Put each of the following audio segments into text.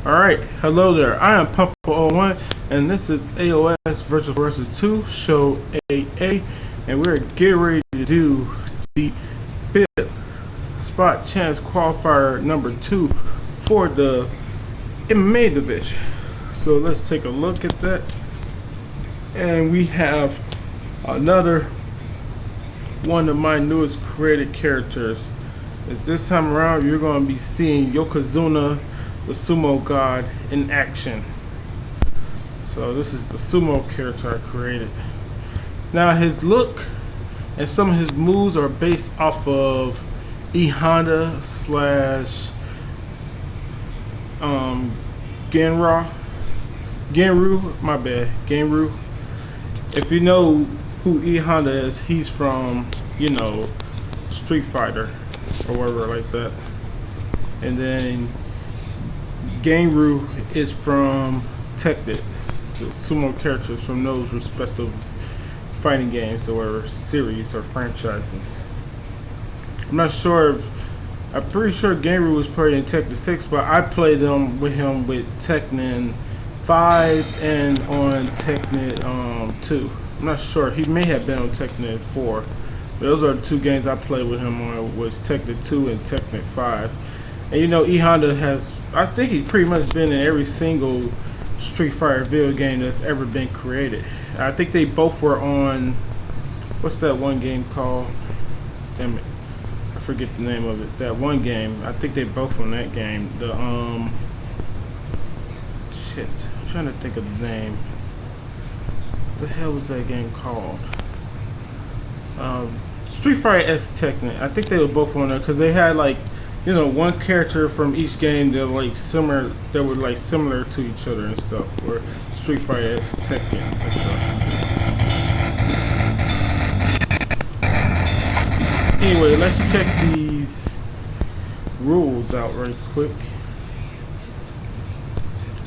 Alright, hello there. I am Pump01 and this is AOS Virtual vs. 2 Show AA, and we're getting ready to do the 5th spot chance qualifier number 2 for the MMA division. So let's take a look at that. And we have another one of my newest created characters. Is this time around you're going to be seeing Yokozuna, the sumo god, in action. So this is the sumo character I created. Now his look and some of his moves are based off of E Honda slash Genru. If you know who E Honda is, he's from, Street Fighter or whatever like that. And then Genru is from Tekken, the sumo characters from those respective fighting games or whatever series or franchises. I'm not sure I'm pretty sure Genru was played in Tekken 6, but I played with him with Tekken 5 and on Tekken 2. I'm not sure. He may have been on Tekken 4. But those are the two games I played with him on, was Tekken 2 and Tekken 5. And E Honda has, I think he's pretty much been in every single Street Fighter video game that's ever been created. I think they both were on, what's that one game called? Damn it, I forget the name of it. That one game, I think they both on that game. The, shit, I'm trying to think of the name. What the hell was that game called? Street Fighter S Tekken. I think they were both on there because they had one character from each game that were similar to each other and stuff. For Street Fighter S Tekken and stuff. Anyway, let's check these rules out right quick.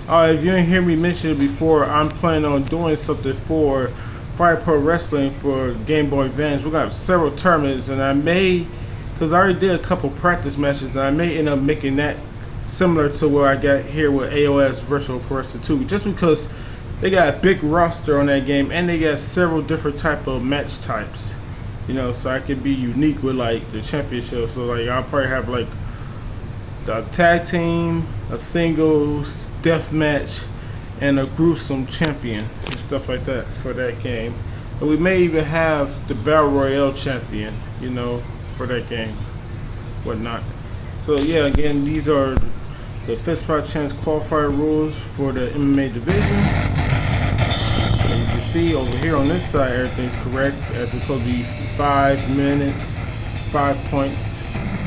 If you didn't hear me mention it before, I'm planning on doing something for Fire Pro Wrestling for Game Boy Advance. We're gonna have several tournaments, and I may, because I already did a couple practice matches, and I may end up making that similar to what I got here with AOS Virtual Pro Wrestling 2, just because they got a big roster on that game, and they got several different type of match types, so I could be unique with the championship. So I'll probably have the tag team, a singles, death match, and a gruesome champion and stuff like that for that game. And we may even have the Battle Royale champion, for that game, whatnot. So yeah, again, these are the 5th spot chance qualifier rules for the MMA division. So you can see over here on this side, everything's correct, as it's supposed to be 5 minutes, 5 points,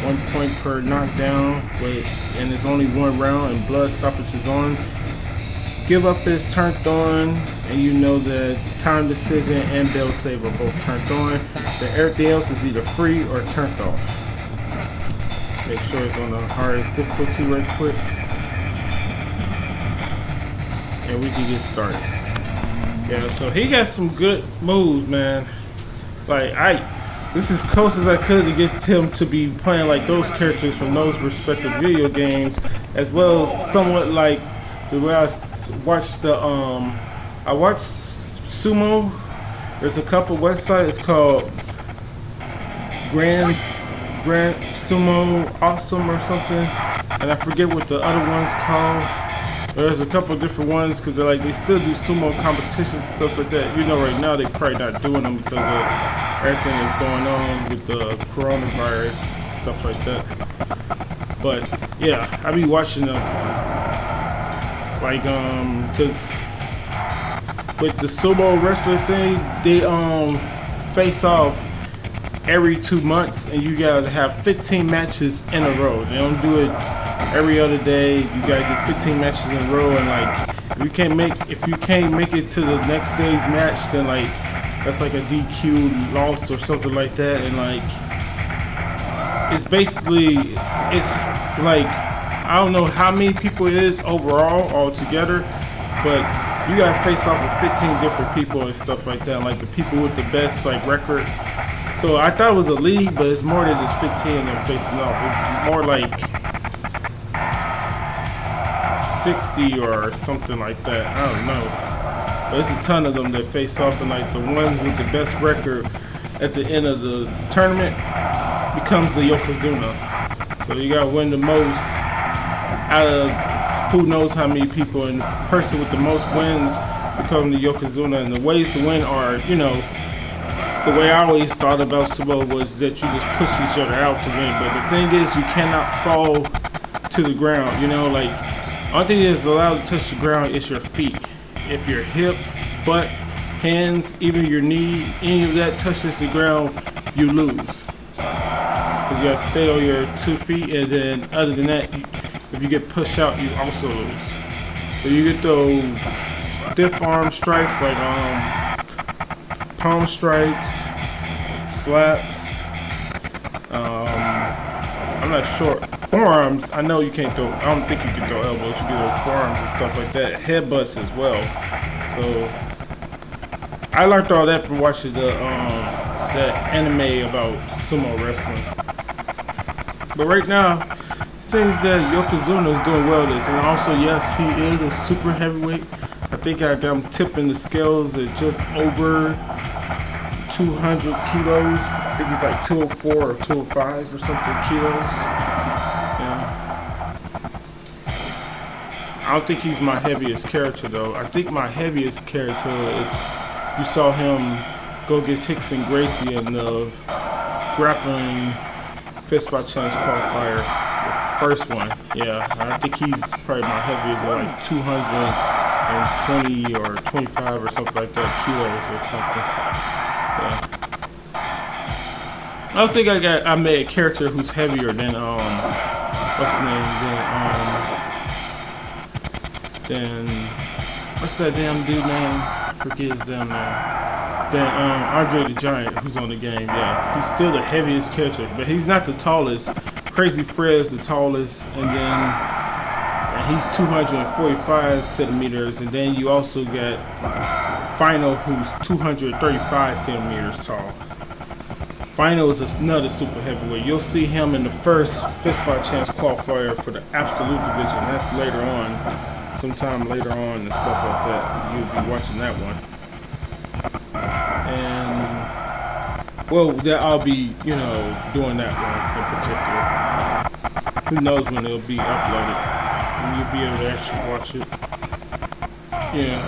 1 point per knockdown, and it's only 1 round, and blood stoppage is on. Give up is turned on, and that time decision and bell save are both turned on. Then everything else is either free or turned off. Make sure it's on the hardest difficulty right quick, and we can get started. Yeah, so he got some good moves, man. This is close as I could to get him to be playing like those characters from those respective video games, as well as somewhat like the way I watched I watched sumo. There's a couple websites called Grand Sumo Awesome or something, and I forget what the other one's called. There's a couple different ones because they still do sumo competitions and stuff like that. Right now they probably not doing them because of everything that's going on with the coronavirus, stuff like that. But yeah, I be watching them. Because with the sumo wrestler thing, they face off every 2 months, and you gotta have 15 matches in a row. They don't do it every other day. You gotta get 15 matches in a row, and if you can't make it to the next day's match, then that's a DQ loss or something like that. And I don't know how many people it is overall altogether, but you gotta face off with 15 different people and stuff like that, the people with the best record. So I thought it was a league, but it's more than just 15 of them facing off. It's more 60 or something like that. I don't know. There's a ton of them that face off, and like the ones with the best record at the end of the tournament becomes the Yokozuna. So you gotta win the most out of who knows how many people, and the person with the most wins becomes the Yokozuna. And the ways to win are, you know, the way I always thought about sumo was that you just push each other out to win. But the thing is, you cannot fall to the ground. You know, like, the only thing that's allowed to touch the ground is your feet. If your hip, butt, hands, even your knee, any of that touches the ground, you lose. Because you gotta stay on your 2 feet, and then other than that, if you get pushed out, you also lose. So you get those stiff arm strikes, like palm strikes, slaps. I'm not sure. Forearms, I know you can't throw. I don't think you can throw elbows. You can throw forearms and stuff like that. Headbutts as well. So I learned all that from watching the anime about sumo wrestling. But right now, it seems that Yokozuna is doing well with this. And also, yes, he is a super heavyweight. I think I got him tipping the scales at just over 200 kilos. I think he's like 204 or 205 or something kilos. I don't think he's my heaviest character though. I think my heaviest character is, you saw him go against Rickson Gracie in the grappling 5SCQualifier qualifier, the first one. Yeah, I think he's probably my heaviest, like 220 or 25 or something like that kilos or something. Yeah. I don't think I made a character who's heavier than what's his name? Then what's that damn dude name? I forget his damn name. Then Andre the Giant, who's on the game. Yeah, he's still the heaviest character, but he's not the tallest. Crazy Fred's the tallest, and he's 245 centimeters. And then you also got Final, who's 235 centimeters tall. Final is another super heavyweight. You'll see him in the first 5SCQualifier qualifier for the absolute division. That's later on, sometime later on and stuff like that. You'll be watching that one. And, well, I'll be, you know, doing that one in particular. Who knows when it'll be uploaded. And you'll be able to actually watch it. Yeah.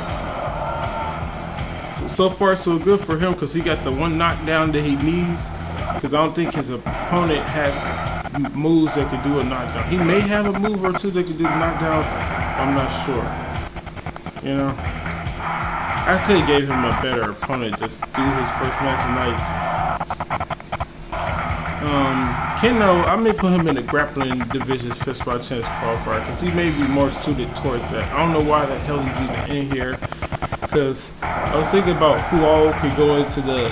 So far, so good for him, because he got the one knockdown that he needs. Because I don't think his opponent has moves that could do a knockdown. He may have a move or two that could do the knockdown. I'm not sure. You know, I could have gave him a better opponent just do his first match tonight. Keno, I may put him in the grappling division 5SCQualifier qualifier because he may be more suited towards that. I don't know why the hell he's even in here. Because I was thinking about who all could go into the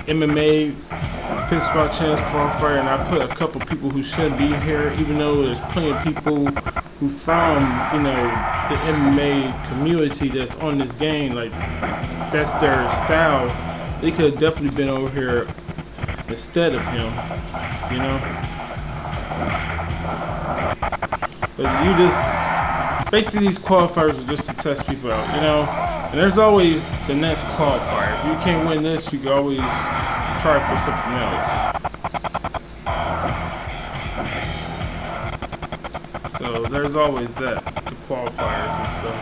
MMA 5SCQualifier qualifier, and I put a couple people who shouldn't be here, even though there's plenty of people who found, you know, the MMA community that's on this game, like, that's their style. They could have definitely been over here instead of him, you know? But you just, basically these qualifiers are just to test people out, you know? And there's always the next qualifier. If you can't win this, you can always try for something else. So there's always that, the qualifiers and stuff.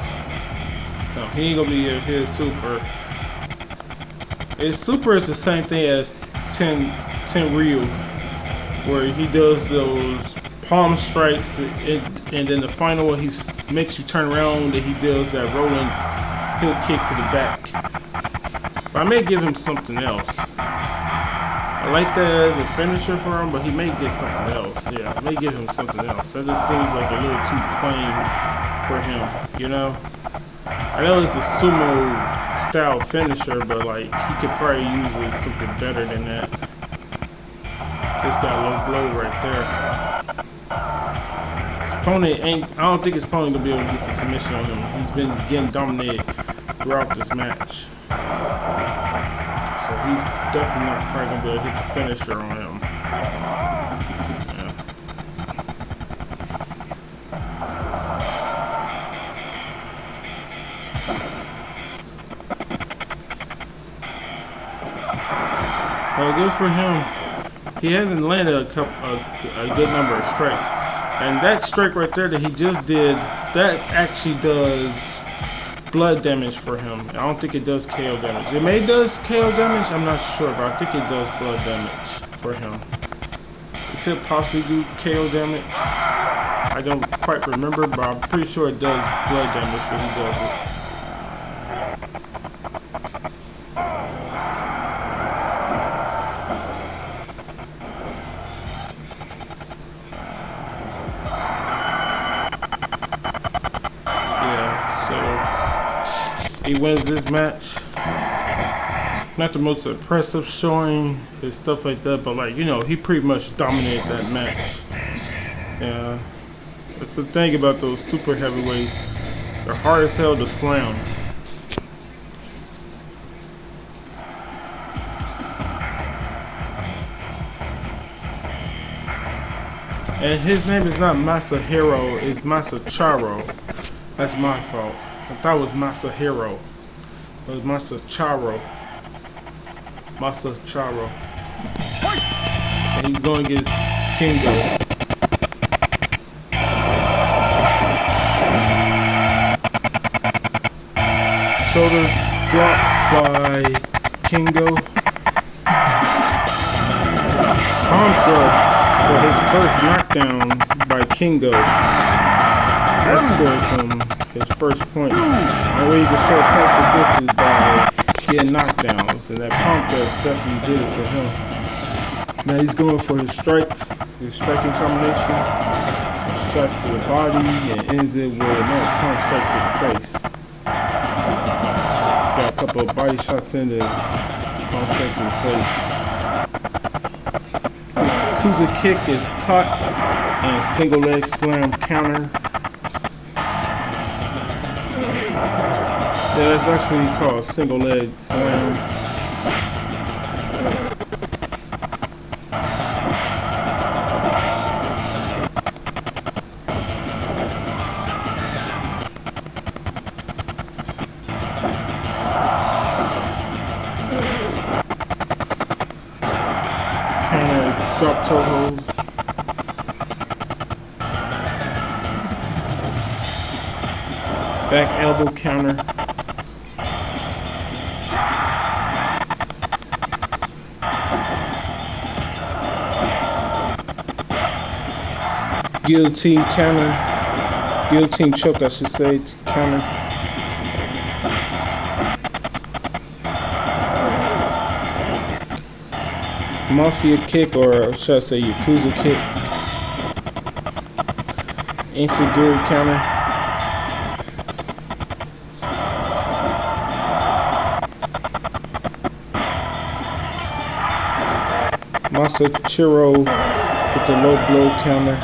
No, he ain't gonna be his super. His super is the same thing as Ten Ryu, where he does those palm strikes, and then the final one he makes you turn around, and he does that rolling heel kick to the back. But I may give him something else. I like that as a finisher for him, but he may get something else. Yeah, I may give him something else. That just seems like a little too plain for him, you know? I know it's a sumo style finisher, but like, he could probably use something better than that. Just that low blow right there. His opponent ain't, I don't think his opponent gonna be able to get the submission on him. He's been getting dominated throughout this match. So he's definitely not probably gonna be able to hit the finisher on him. Yeah. good for him. He hasn't landed a good number of strikes. And that strike right there that he just did, that actually does blood damage for him. I don't think it does KO damage. It may does KO damage, I'm not sure, but I think it does blood damage for him. It could possibly do KO damage. I don't quite remember, but I'm pretty sure it does blood damage when he does it. He wins this match. Not the most impressive showing and stuff like that, but like, you know, he pretty much dominated that match. Yeah, that's the thing about those super heavyweights. They're hard as hell to slam. And his name is not Masahiro, it's Masacharo. That's my fault. I thought it was Masahiro. It was Masacharo. Masacharo. And he's going against Kingo. Shoulder drop by Kingo. Palm thrust for his first knockdown by Kingo. That scores him his first point. The way you can score points with this is by getting knockdowns, and that palm thrust definitely did it for him. Now he's going for his strikes, his striking combination. Strikes to the body and ends it with another palm strike to the face. Got a couple of body shots in there, palm strike to the face. Yakuza kick is caught and single leg slam counter. Yeah, that's actually called single leg slam. Counter drop toe hold. Back elbow counter. Guillotine counter, guillotine choke I should say, counter. Mafia kick, or should I say Yakuza kick. Enzuigiri counter. Masachiro with the low blow counter.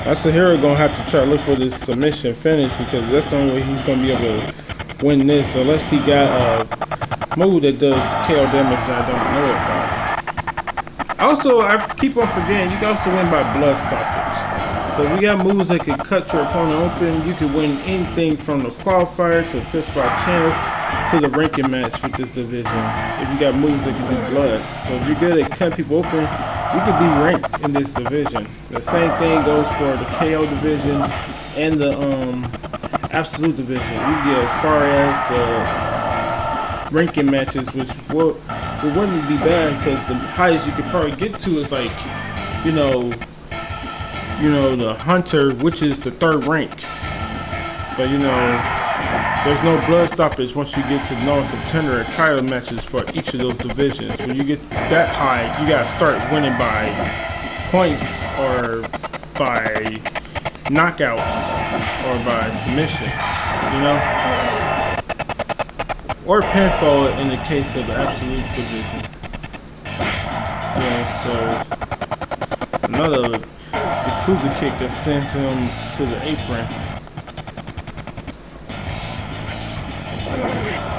Masahiro gonna have to try to look for this submission finish, because that's the only way he's gonna be able to win this, unless he got a move that does KO damage that I don't know about. Also, I keep on forgetting, you can also win by blood stoppage. So we got moves that can cut your opponent open. You can win anything from the qualifier to fist by chance to the ranking match with this division. If you got moves that can do blood. So if you're good at cutting people open, you could be ranked in this division. The same thing goes for the KO division and the absolute division. You get as far as the ranking matches, which wouldn't be bad, because the highest you could probably get to is like, you know, the Hunter, which is the 3rd rank. But you know, there's no blood stoppage once you get to non-contender and title matches for each of those divisions. When you get that high, you gotta start winning by points or by knockouts or by submission, you know? Or pinfall in the case of the absolute division. Yeah, so another Yakuza kick that sends him to the apron.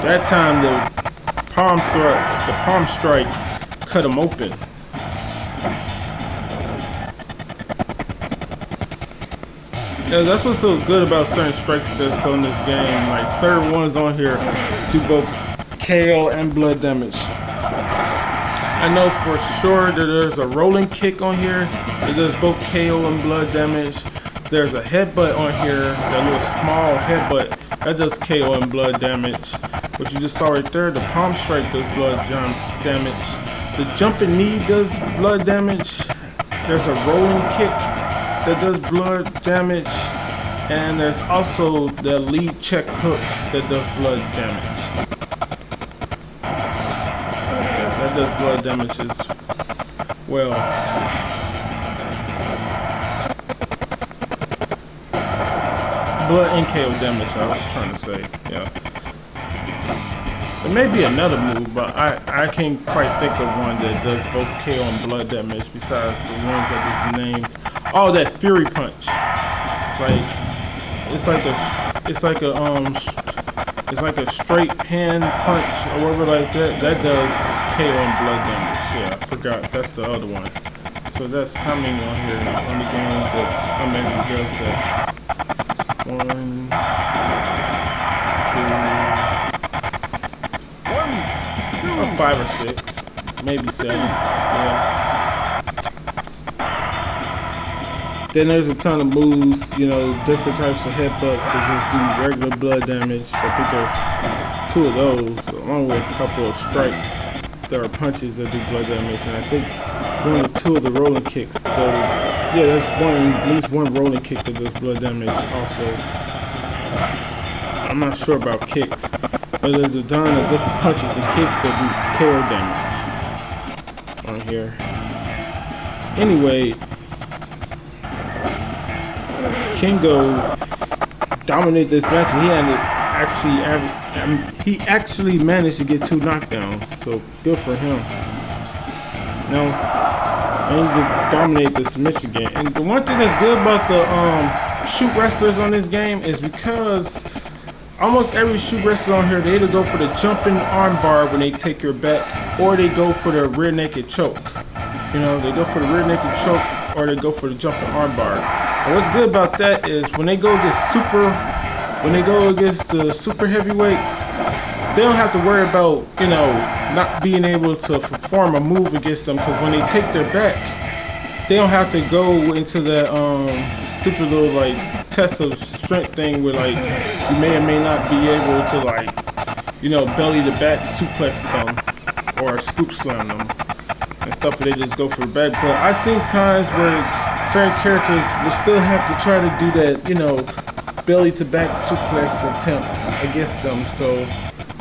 That time the palm strike cut him open. Yeah, that's what's so good about certain strike stats on this game. Like certain ones on here do both KO and blood damage. I know for sure that there's a rolling kick on here that does both KO and blood damage. There's a headbutt on here, that little small headbutt that does KO and blood damage. What you just saw right there, the palm strike does blood damage. The jumping knee does blood damage. There's a rolling kick that does blood damage, and there's also the lead check hook that does blood damage. Yeah, that does blood damage as well. Blood and KO damage, I was trying to say, yeah. There may be another move, but I can't quite think of one that does both KO and blood damage besides the ones I just named. Oh, that Fury Punch. Like it's like a straight hand punch or whatever like that. That does KO and blood damage. Yeah, I forgot. That's the other one. So that's how many on here on the game that how many does that? 1, 2, 5 or 6, maybe 7. Yeah. Then there's a ton of moves, you know, different types of headbutts that just do regular blood damage. I think there's 2 of those, along with a couple of strikes. There are punches that do blood damage, and I think 1 or 2 of the rolling kicks. So yeah, there's at least one rolling kick that does blood damage. Also, I'm not sure about kicks. But there's a ton of different punches and kicks that do KO damage on here. Anyway, Kingo dominated this match, and he actually managed to get 2 knockdowns. So good for him. Now, and he just dominated the submission game. And the one thing that's good about the shoot wrestlers on this game is because almost every shoot wrestler on here, they either go for the jumping armbar when they take your back, or they go for the rear naked choke. You know, they go for the rear naked choke, or they go for the jumping armbar. And what's good about that is when they go against the super heavyweights, they don't have to worry about, you know, not being able to perform a move against them, because when they take their back, they don't have to go into that stupid little like test of strength thing where like you may or may not be able to, like, you know, belly to back suplex them or scoop slam them and stuff, but they just go for the back. But I've seen times where certain characters will still have to try to do that, you know, belly to back suplex attempt against them. So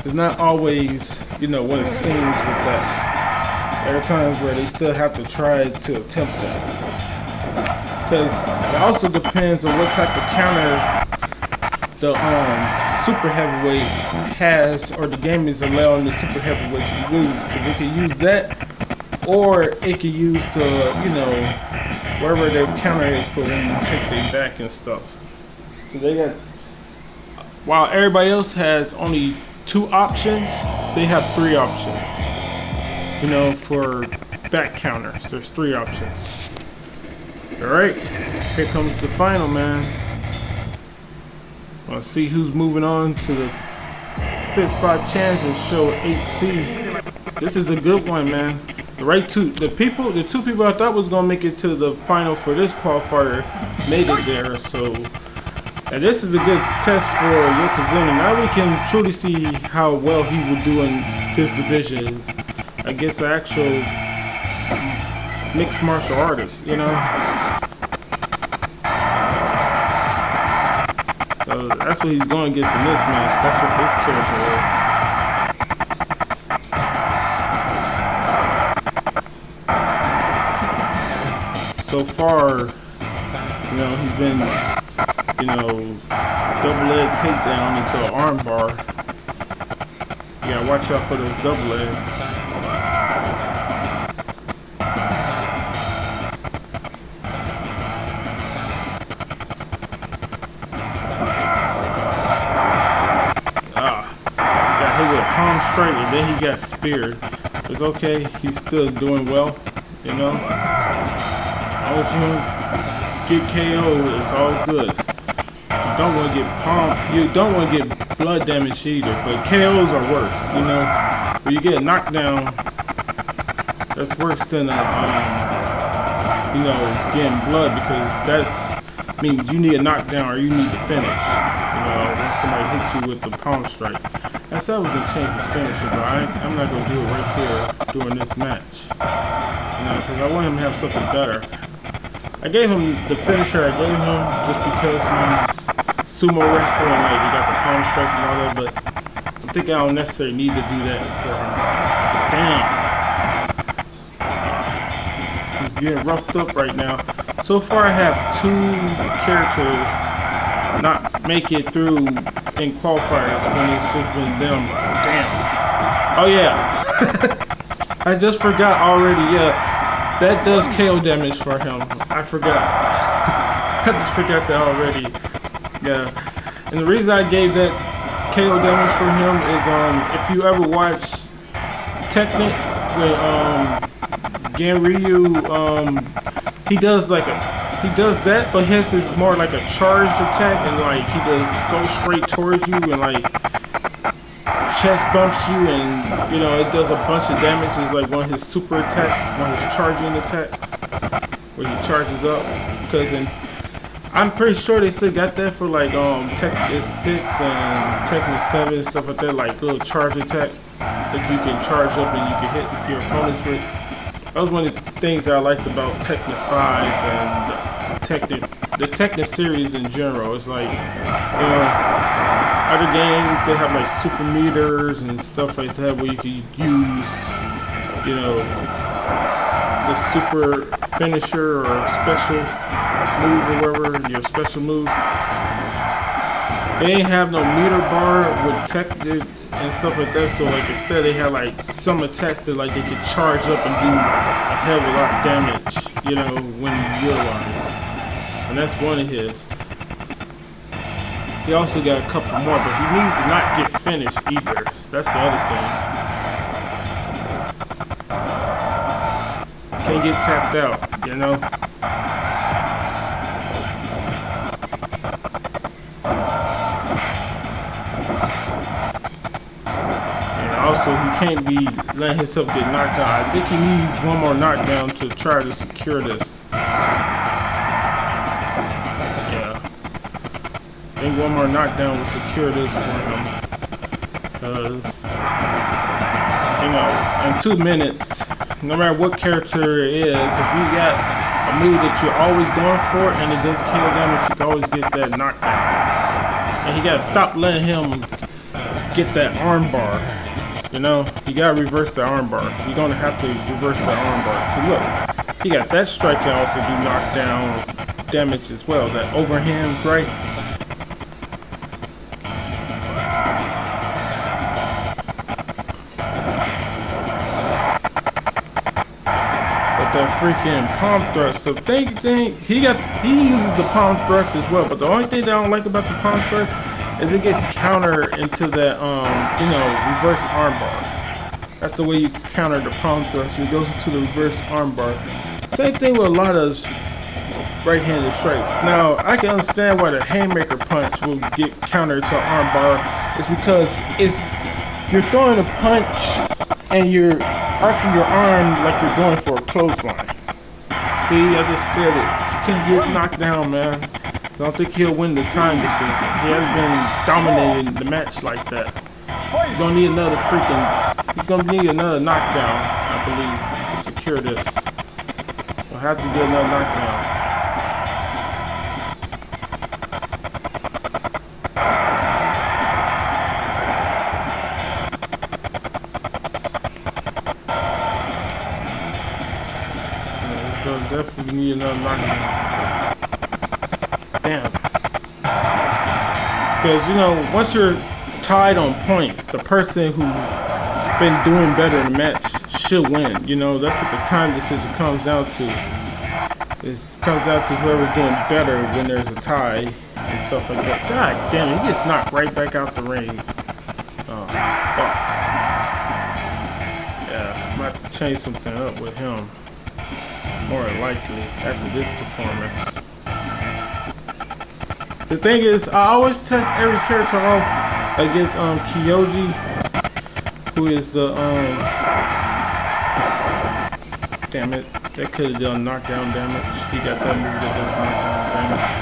it's not always, you know, what it seems with that. There are times where they still have to try to attempt that. Because it also depends on what type of counter the super heavyweight has, or the game is allowing the super heavyweight to use. Because it can use that, or it can use the, you know, wherever their counter is for when you take their back and stuff. So they got, while everybody else has only 2 options, they have 3 options. You know, for back counters, there's 3 options. Alright, here comes the final, man. Let's see who's moving on to the 5th spot championship show 8C. This is a good one, man. The 2 people I thought was gonna make it to the final for this qualifier made it there. So, and this is a good test for Yokozuna. Now we can truly see how well he will do in his division against the actual mixed martial artists, you know. So that's what he's going against in this match. That's what this character is. So far, you know, he's been, you know, double leg takedown into an arm bar. You gotta watch out for those double legs. Got hit with a palm strike and then he got speared. It's okay, he's still doing well, you know. As long as you don't get KO, it's all good. don't want to get palm. You don't want to get blood damage either. But KOs are worse. You know, when you get a knockdown, that's worse than you know, getting blood, because that means you need a knockdown or you need to finish. You know, when somebody hits you with the palm strike. I said I was gonna change the finisher, but I'm not gonna do it right here during this match. You know, because I want him to have something better. I gave him the finisher I gave him just because he's sumo wrestler and like he got the palm strikes and all that, but I think I don't necessarily need to do that for him. Damn. He's getting roughed up right now. So far I have 2 characters not make it through in qualifiers when it's just been them. Damn. Oh yeah. I just forgot already, yeah. That does KO damage for him. I forgot. I just forgot that already. Yeah. And the reason I gave that KO damage for him is if you ever watch Technic with Ganryu, he does like that, but his is more like a charged attack, and like he does go straight towards you and like chest bumps you, and you know it does a bunch of damage. It's like one of his super attacks, one of his charging attacks, where he charges up. Because I'm pretty sure they still got that for like Tekken 6 and Tekken 7 and stuff like that, like little charge attacks that you can charge up and you can hit your opponents with. That was one of the things that I liked about Tekken 5 and the Tekken series in general. It's like, you know, other games they have like super meters and stuff like that where you can use, you know, the super finisher or special move or whatever, your special move. They ain't have no meter bar with Tekken and stuff like that, so like instead they had like some attacks that like they could charge up and do a hell of a lot of damage, you know, when you realize. And that's one of his. He also got a couple more, but he needs to not get finished either. That's the other thing. Can't get tapped out, you know. Also, he can't be letting himself get knocked out. I think he needs one more knockdown to try to secure this. Yeah. I think one more knockdown will secure this for him. Because, you know, in 2 minutes, no matter what character it is, if you got a move that you're always going for and it does kill damage, you can always get that knockdown. And you gotta stop letting him get that arm bar. You know, you gotta reverse the armbar. You're gonna have to reverse the armbar. So look, he got that strike can also do knockdown damage as well. That overhand right. But that freaking palm thrust. So he uses the palm thrust as well. But the only thing that I don't like about the palm thrust is it gets counter into that, you know, reverse armbar. That's the way you counter the palm thrust. It goes into the reverse armbar. Same thing with a lot of right-handed strikes. Now, I can understand why the haymaker punch will get counter to armbar. It's because you're throwing a punch and you're arcing your arm like you're going for a clothesline. See, I just said it. You can't get knocked down, man. I don't think he'll win the time decision. He hasn't been dominating the match like that. He's gonna need another knockdown, I believe, to secure this. He'll have to get another knockdown. Yeah, he'll definitely need another knockdown. Damn. Because, you know, once you're tied on points, the person who's been doing better in the match should win. You know, that's what the time decision comes down to. It comes down to whoever's doing better when there's a tie and stuff like that. God damn it, he gets knocked right back out the ring. Oh, fuck. Yeah, I might have to change something up with him. More likely, after this performance. The thing is, I always test every character off against Kyoji, who is the damn it, that could have done knockdown damage. He got that move that does knockdown damage.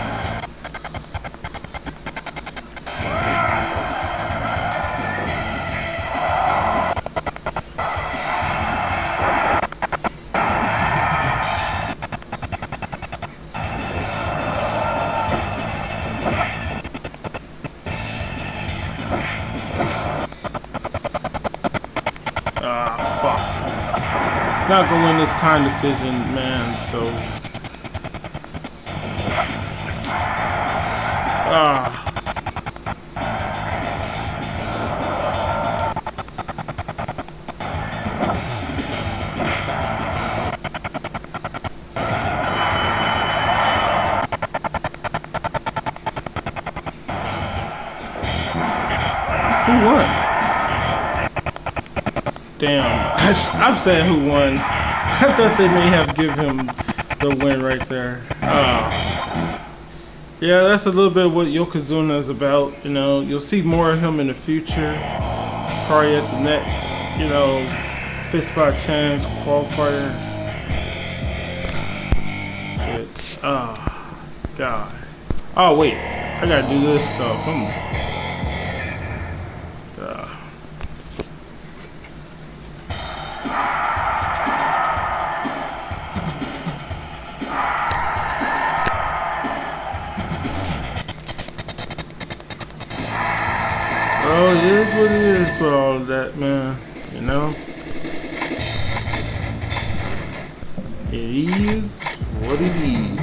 Not gonna win this time decision, man. So, who won? Damn, I'm saying who won. I thought they may have given him the win right there. Yeah, that's a little bit of what Yokozuna is about. You know, you'll see more of him in the future. Probably at the next, you know, Fist by Chance qualifier. It's, God. Oh, wait. I gotta do this stuff. Come on. Oh, it is what it is for all of that, man. You know? It is what it is.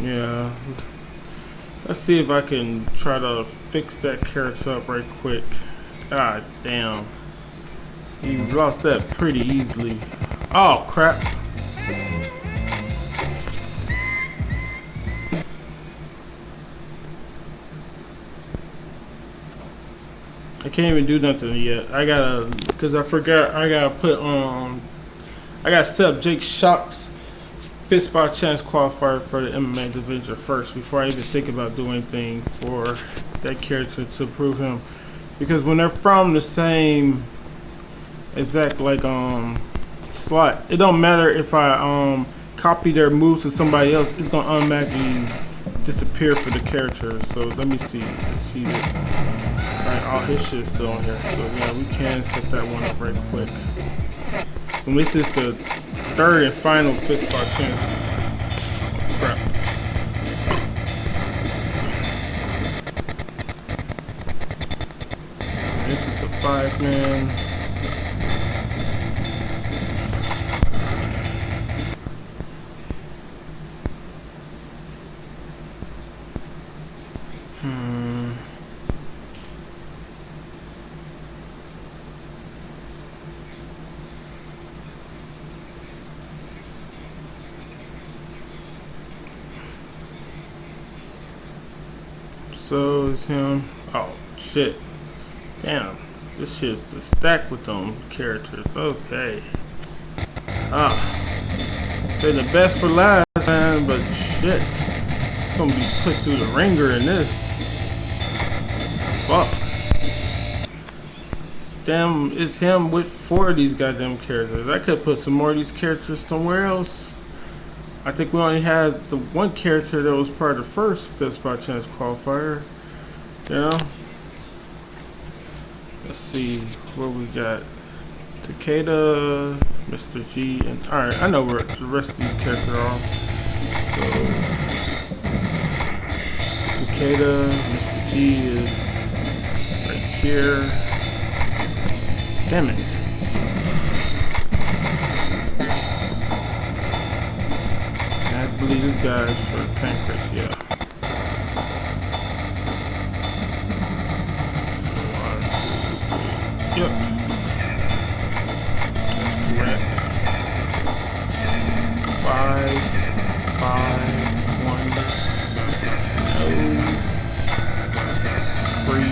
Yeah. Let's see if I can try to fix that character up right quick. God damn. He lost that pretty easily. Oh, crap. I can't even do nothing yet. I gotta, because I forgot, I gotta put on, I gotta set up Jake Shock's Fist by Chance qualifier for the MMA division first before I even think about doing anything for that character to prove him. Because when they're from the same exact, like, slot, it don't matter if I copy their moves to somebody else, it's gonna automatically disappear for the character. So let me see. Let's see that. Alright, all his shit is still on here. So yeah, we can set that one up right quick. And this is the third and final Fist by Chance. Crap. This is a 5-man. So it's him. Oh shit. Damn. This shit's just stacked with them characters. Okay. Say the best for last, man, but shit. It's gonna be put through the ringer in this. Fuck. Damn, it's him with 4 of these goddamn characters. I could put some more of these characters somewhere else. I think we only had the one character that was part of the first Fist by Chance qualifier. You know? Let's see what we got. Takeda, Mr. G, and alright, I know where the rest of these characters are. So Takeda, Mr. G is right here. Damn it. I believe this guy's for Pancreas, yeah. Yep. That's correct. 5, 5, 1. No. 3.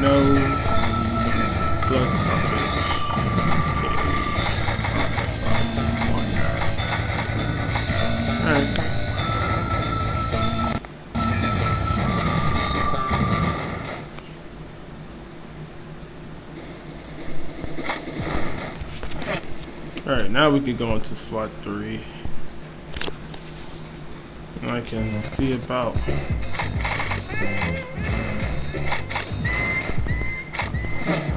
No. Plus Alright, now we can go into slot 3. And I can see about.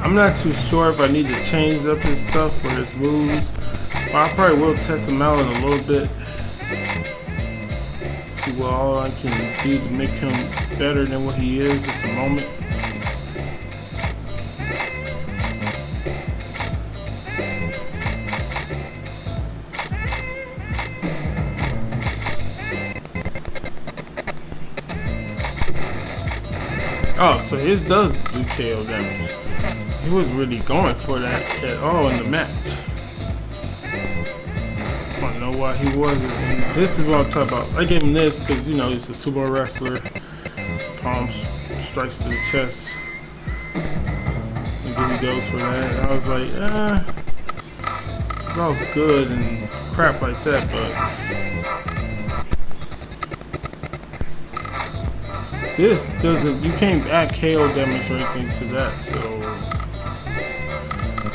I'm not too sure if I need to change up his stuff for his moves. But I probably will test him out in a little bit. See what all I can do to make him better than what he is at the moment. Oh, so his does do KO damage. He wasn't really going for that at all in the match. I don't know why he wasn't. And this is what I'm talking about. I gave him this because, you know, he's a sumo wrestler. Palm strikes to the chest. And then he goes for that. And I was like, it's all good and crap like that, but this doesn't, you can't add KO damage or anything to that, so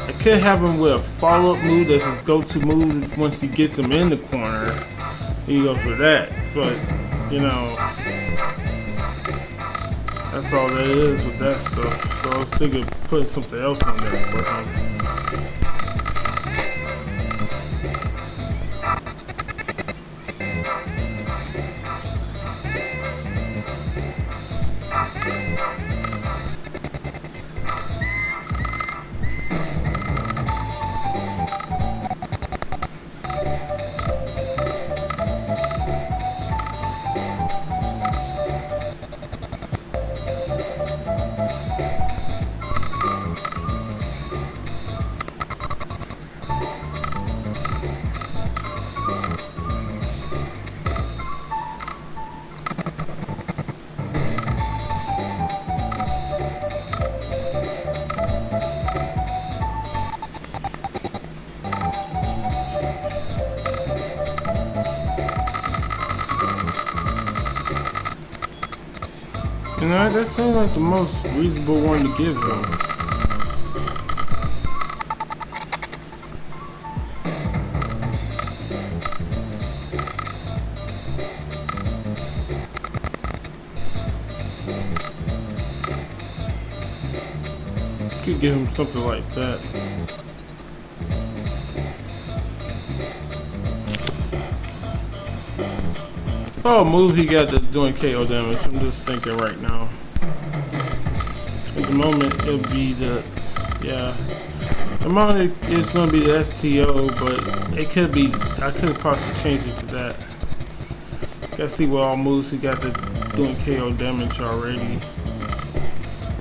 I could have him with a follow-up move that's his go-to move once he gets him in the corner. He goes for that, but you know, that's all that is with that stuff. So I was thinking of putting something else on there for him. You know, that seems like the most reasonable one to give him. Could give him something like that. Oh, move he got that's doing KO damage. I'm just thinking right now. At the moment, it'll be the, yeah. At the moment, it's going to be the STO, but it could be, I could possibly change it to that. Gotta see what all moves he got that's doing KO damage already.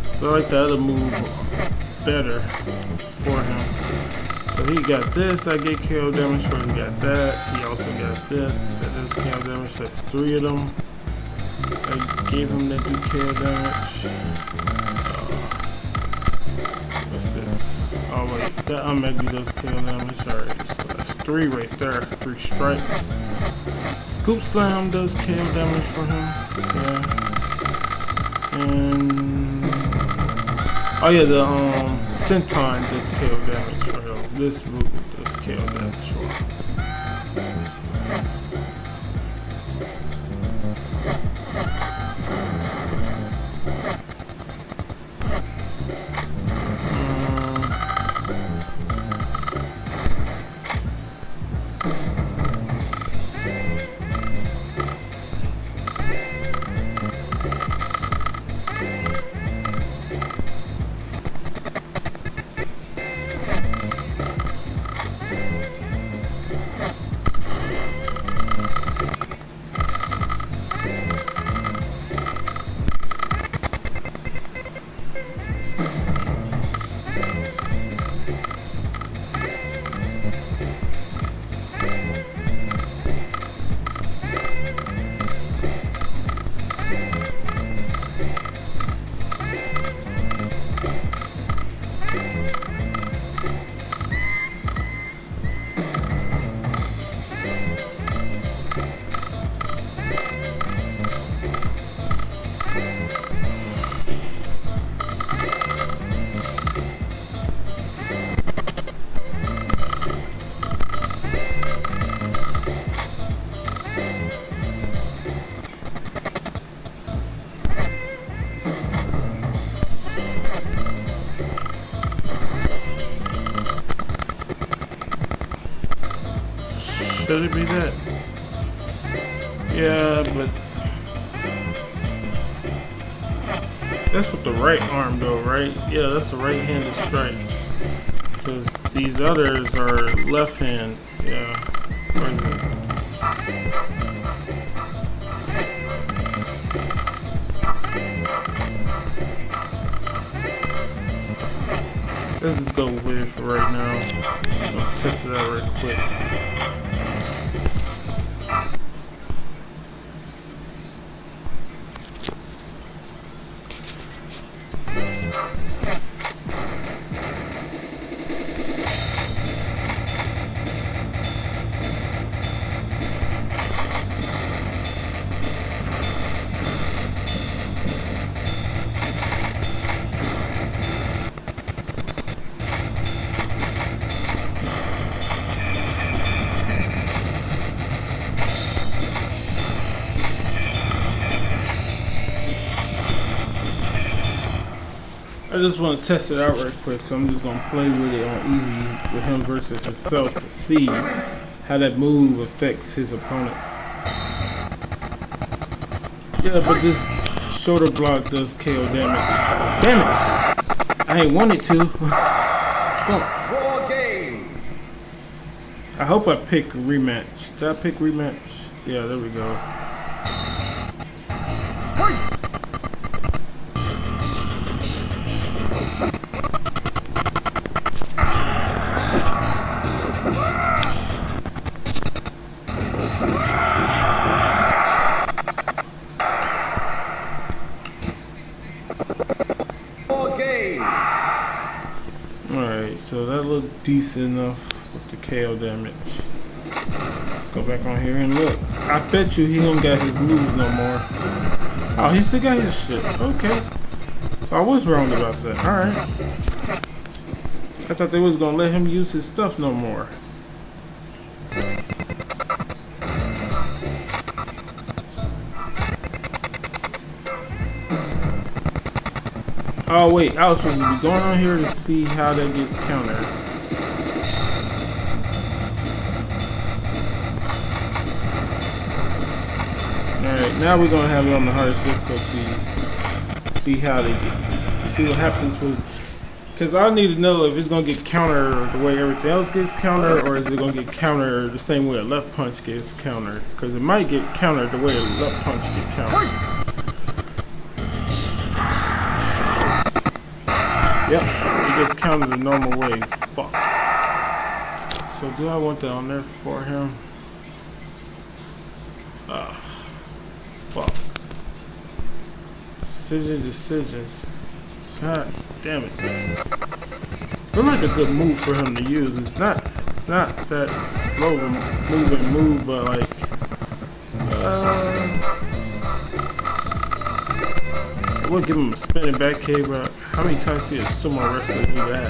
So I like the other move better for him. So he got this, I get KO damage for him, he got that. He also got this. KO damage, that's 3 of them. I gave him that do KO damage. What's this? Oh wait, that Omega does KO damage. Alright, so that's 3 right there. 3 strikes. Scoop Slam does KO damage for him. Yeah. And oh yeah, the Senton does KO damage for him. This move does KO damage for him. Could it be that? Yeah, but that's with the right arm though, right? Yeah, that's the right-handed strike. Because these others are left hand. Yeah. Let's just go with it for right now. I'll test it out real quick. I just want to test it out right quick, so I'm just going to play with it on easy with him versus himself to see how that move affects his opponent. Yeah, but this shoulder block does KO damage. Damn it! I ain't wanted to. I hope I pick rematch. Did I pick rematch? Yeah, there we go. Alright, so that looked decent enough with the KO damage. Go back on here and look. I bet you he don't got his moves no more. Oh, he still got his shit. Okay. So I was wrong about that. Alright. I thought they was gonna let him use his stuff no more. Oh wait, I was supposed to be going on here to see how that gets countered. Alright, now we're gonna have it on the hardest difficulty. See how they get. See what happens with. Because I need to know if it's gonna get countered the way everything else gets countered, or is it gonna get countered the same way a left punch gets countered? Because it might get countered the way a left punch gets countered. Yep, it gets counted the normal way. Fuck. So do I want that on there for him? Fuck. Decisions. God damn it. Looks like a good move for him to use. It's not that slow moving move, but like I would give him a spinning back kick, but how many times do you see a sumo wrestler do that?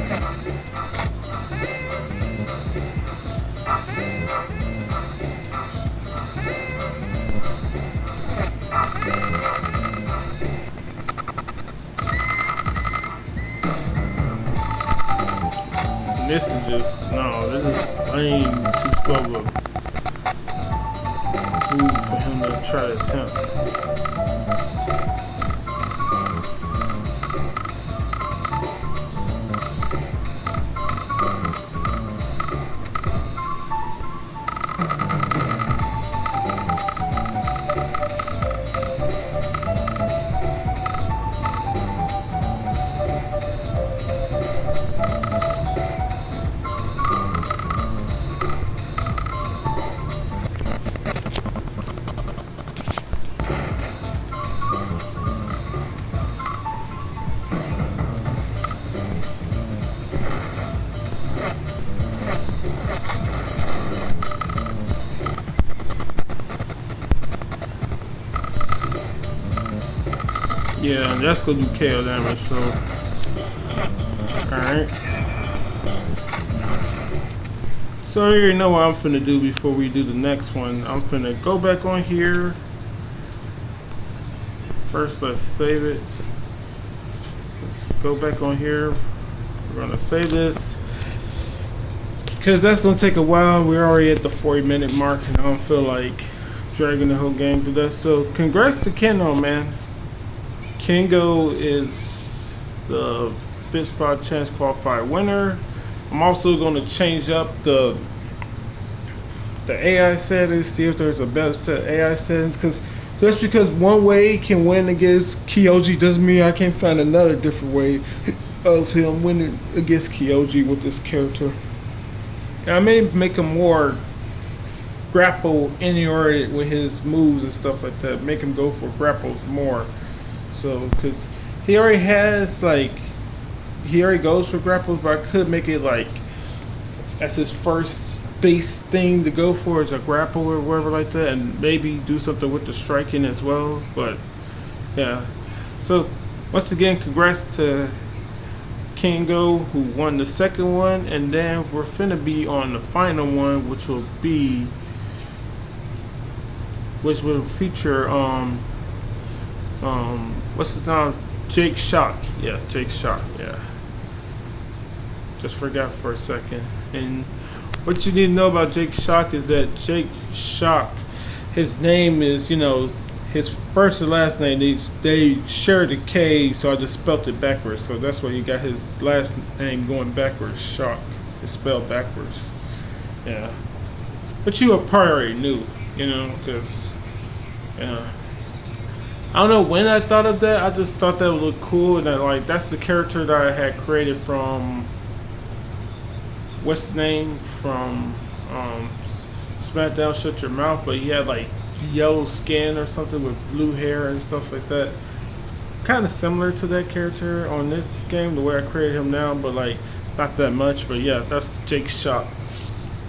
This is just, no, this is plain too slow of a move for him to try to attempt. Yeah, that's gonna do KO damage, so alright. So you already know what I'm finna do before we do the next one. I'm finna go back on here. First, let's save it. Let's go back on here. We're gonna save this. Because that's going to take a while. We're already at the 40-minute mark, and I don't feel like dragging the whole game through that. So, congrats to Kenno, man. Kengo is the 5th spot chance qualifier winner. I'm also going to change up the AI settings, see if there's a better set of AI settings. Because just because one way can win against Kyoji doesn't mean I can't find another different way of him winning against Kyoji with this character. I may make him more grapple oriented with his moves and stuff like that. Make him go for grapples more. So, because he already has, like, he already goes for grapples, but I could make it like as his first base thing to go for is a grapple or whatever like that, and maybe do something with the striking as well. But yeah, so once again, congrats to Kengo, who won the second one, and then we're finna be on the final one, which will feature what's his name? Jake Shock. Yeah, Jake Shock. Yeah, just forgot for a second. And what you need to know about Jake Shock is that Jake Shock, his name is, you know, his first and last name, they share the K, so I just spelled it backwards. So that's why he got his last name going backwards. Shock is spelled backwards. Yeah, but you probably already knew, you know, because yeah. I don't know when I thought of that. I just thought that would look cool, and like that's the character that I had created from what's the name from SmackDown Shut Your Mouth, but he had like yellow skin or something with blue hair and stuff like that. It's kind of similar to that character on this game, the way I created him now, but like not that much. But yeah, that's Jake Shock.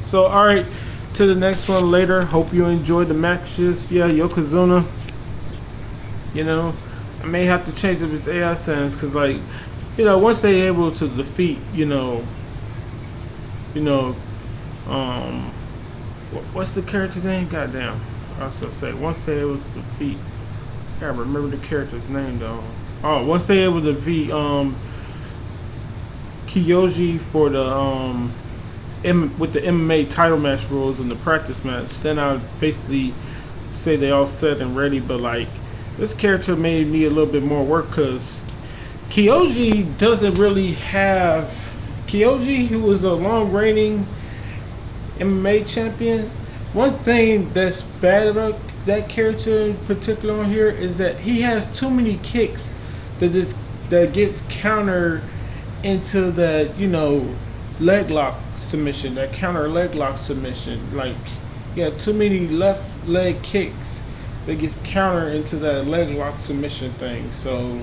So alright, to the next one later. Hope you enjoyed the matches. Yeah, Yokozuna. You know, I may have to change up his AI settings because, like, you know, once they're able to defeat, what's the character name? Goddamn, I was gonna say once they're able to defeat. I gotta remember the character's name though. Oh, once they're able to defeat Kyoji for the with the MMA title match rules and the practice match, then I would basically say they all set and ready. But like, this character may need a little bit more work because Kyoji doesn't really have... Kyoji, who was a long reigning MMA champion, one thing that's bad about that character in particular on here is that he has too many kicks that gets countered into that, you know, leg lock submission, that counter leg lock submission. Like, yeah, too many left leg kicks that gets countered into that leg lock submission thing. So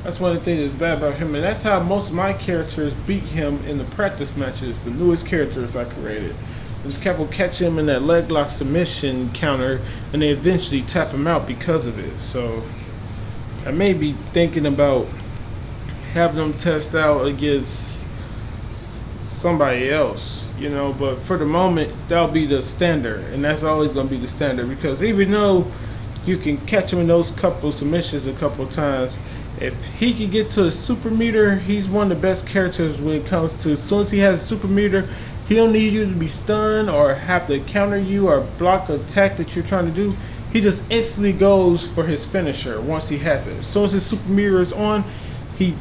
that's one of the things that's bad about him, and that's how most of my characters beat him in the practice matches. The newest characters I created, I just kept on catching him in that leg lock submission counter, and they eventually tap him out because of it. So I may be thinking about having them test out against somebody else, you know, but for the moment that'll be the standard, and that's always going to be the standard, because even though you can catch him in those couple submissions a couple of times, if he can get to a super meter, he's one of the best characters when it comes to, as soon as he has a super meter, he don't need you to be stunned or have to counter you or block an attack that you're trying to do. He just instantly goes for his finisher once he has it. As soon as his super meter is on, he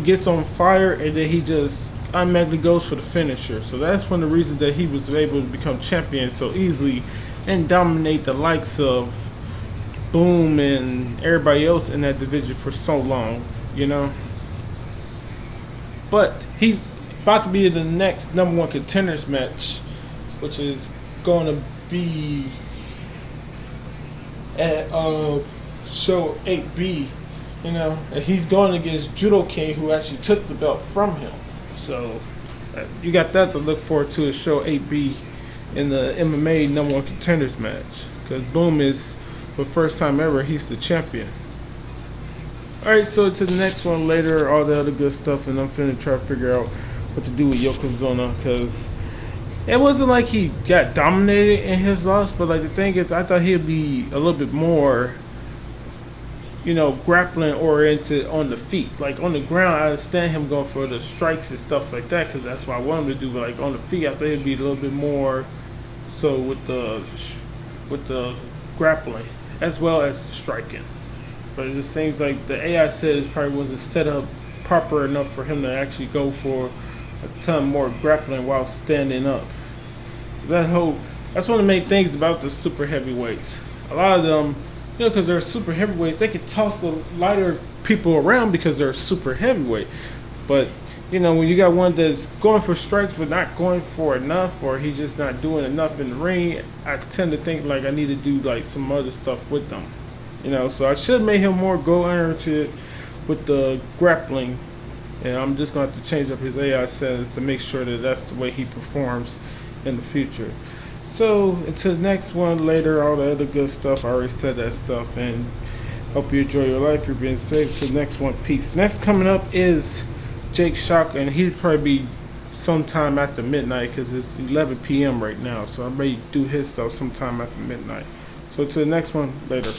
gets on fire, and then he just automatically goes for the finisher. So that's one of the reasons that he was able to become champion so easily and dominate the likes of Boom and everybody else in that division for so long, you know. But he's about to be in the next #1 contenders match, which is going to be at show 8B, you know, and he's going against Judo King, who actually took the belt from him. So you got that to look forward to at show 8B in the MMA #1 contenders match, because Boom is, for the first time ever, he's the champion. Alright, so to the next one later, all the other good stuff, and I'm finna try to figure out what to do with Yokozuna, because it wasn't like he got dominated in his loss, but like the thing is, I thought he'd be a little bit more grappling oriented on the feet. Like on the ground, I understand him going for the strikes and stuff like that because that's what I want him to do. But like on the feet, I think it'd be a little bit more so with the grappling as well as the striking. But it just seems like the AI says probably wasn't set up proper enough for him to actually go for a ton more grappling while standing up. That's one of the main things about the super heavyweights. A lot of them, because they're super heavyweights, they can toss the lighter people around because they're super heavyweight. But when you got one that's going for strikes but not going for enough, or he's just not doing enough in the ring, I tend to think like I need to do like some other stuff with them. So I should make him more go-oriented with the grappling, and I'm just going to have to change up his AI settings to make sure that that's the way he performs in the future. So until the next one later, all the other good stuff, I already said that stuff, and hope you enjoy your life. You're being safe. Till the next one, peace. Next coming up is Jake Shock, and he'd probably be sometime after midnight because it's 11 p.m. right now, so I may do his stuff sometime after midnight. So till the next one, later.